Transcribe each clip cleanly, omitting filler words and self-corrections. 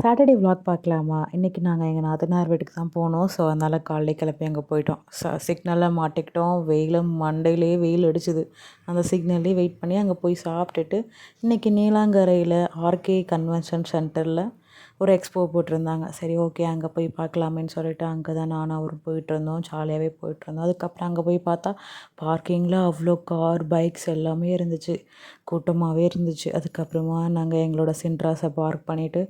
Saturday vlog பார்க்கலாமா? இன்றைக்கி நாங்கள் எங்கள் நாத்தனார் வீட்டுக்கு தான் போனோம். ஸோ அதனால் காலையிலே கிளப்பி அங்கே போயிட்டோம். சிக்னலில் மாட்டிக்கிட்டோம். வெயிலும் மண்டையிலே வெயில் அடிச்சுது. அந்த சிக்னல்லே வெயிட் பண்ணி அங்கே போய் சாப்பிட்டுட்டு இன்றைக்கி நீலாங்கரையில் ஆர்கே கன்வென்ஷன் சென்டரில் ஒரு எக்ஸ்போ போட்டிருந்தாங்க. சரி ஓகே அங்கே போய் பார்க்கலாமேன்னு சொல்லிட்டு அங்கே தான் நானும் அவரும் போயிட்டுருந்தோம். ஜாலியாகவே போயிட்டுருந்தோம். அதுக்கப்புறம் அங்கே போய் பார்த்தா பார்க்கிங்கில் அவ்வளோ கார் பைக்ஸ் எல்லாமே இருந்துச்சு. கூட்டமாகவே இருந்துச்சு. அதுக்கப்புறமா நாங்கள் எங்களோட சின்ட்ராஸை பார்க் பண்ணிவிட்டு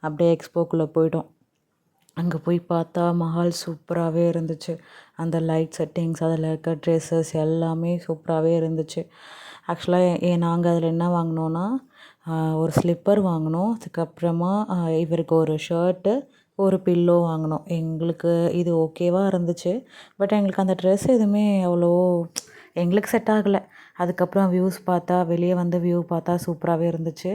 அப்படியே எக்ஸ்போக்குள்ளே போயிட்டோம். அங்கே போய் பார்த்தா மஹால் சூப்பராகவே இருந்துச்சு. அந்த லைட் செட்டிங்ஸ், அதில் இருக்க ட்ரெஸ்ஸஸ் எல்லாமே சூப்பராகவே இருந்துச்சு. ஆக்சுவலாக நாங்கள் அதில் என்ன வாங்கினோன்னா ஒரு ஸ்லிப்பர் வாங்கினோம். அதுக்கப்புறமா இவருக்கு ஒரு ஷர்ட்டு, ஒரு பில்லோ வாங்கினோம். எங்களுக்கு இது ஓகேவாக இருந்துச்சு. பட் எங்களுக்கு அந்த ட்ரெஸ் எதுவுமே அவ்வளோ எங்களுக்கு செட் ஆகலை. அதுக்கப்புறம் வியூஸ் பார்த்தா வெளியே வந்து வியூ பார்த்தா சூப்பராகவே இருந்துச்சு.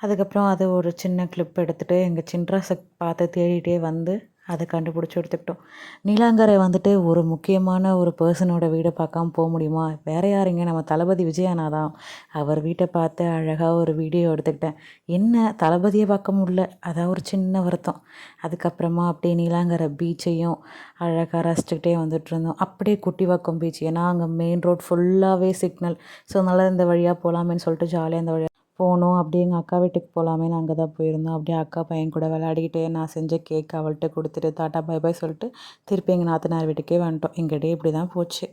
அதுக்கப்புறம் அது ஒரு சின்ன கிளிப் எடுத்துகிட்டு எங்கள் சின்ட்ராஸை பார்த்து தேடிகிட்டே வந்து அதை கண்டுபிடிச்சி எடுத்துக்கிட்டோம். நீலாங்கரை வந்துட்டு ஒரு முக்கியமான ஒரு பர்சனோட வீடை பார்க்காம போக முடியுமா? வேறு யாருங்க, நம்ம தளபதி விஜய் அண்ணா தான். அவர் வீட்டை பார்த்து அழகாக ஒரு வீடியோ எடுத்துக்கிட்டேன். என்ன தளபதியை பார்க்க முடியல, அதான் ஒரு சின்ன வருத்தம். அதுக்கப்புறமா அப்படியே நீலாங்கரை பீச்சையும் அழகாக ரசிச்சுக்கிட்டே வந்துட்டு இருந்தோம். அப்படியே குட்டிவாக்கம் பீச், ஏன்னா அங்கே மெயின் ரோட் ஃபுல்லாகவே சிக்னல். ஸோ அதனால் இந்த வழியாக போகலாமேன்னு சொல்லிட்டு ஜாலியாக இந்த வழியாக போனோம். அப்படியே எங்கள் அக்கா வீட்டுக்கு போகலாமேன்னு அங்கே தான் போயிருந்தோம். அப்படியே அக்கா பையன் கூட விளையாடிக்கிட்டே நான் செஞ்ச கேக் அவள்கிட்ட கொடுத்துட்டு டாட்டா பை பை சொல்லிட்டு திருப்பி எங்கள் நாத்தனார் வீட்டுக்கே வந்துட்டோம். எங்கள் டே இப்படி தான் போச்சு.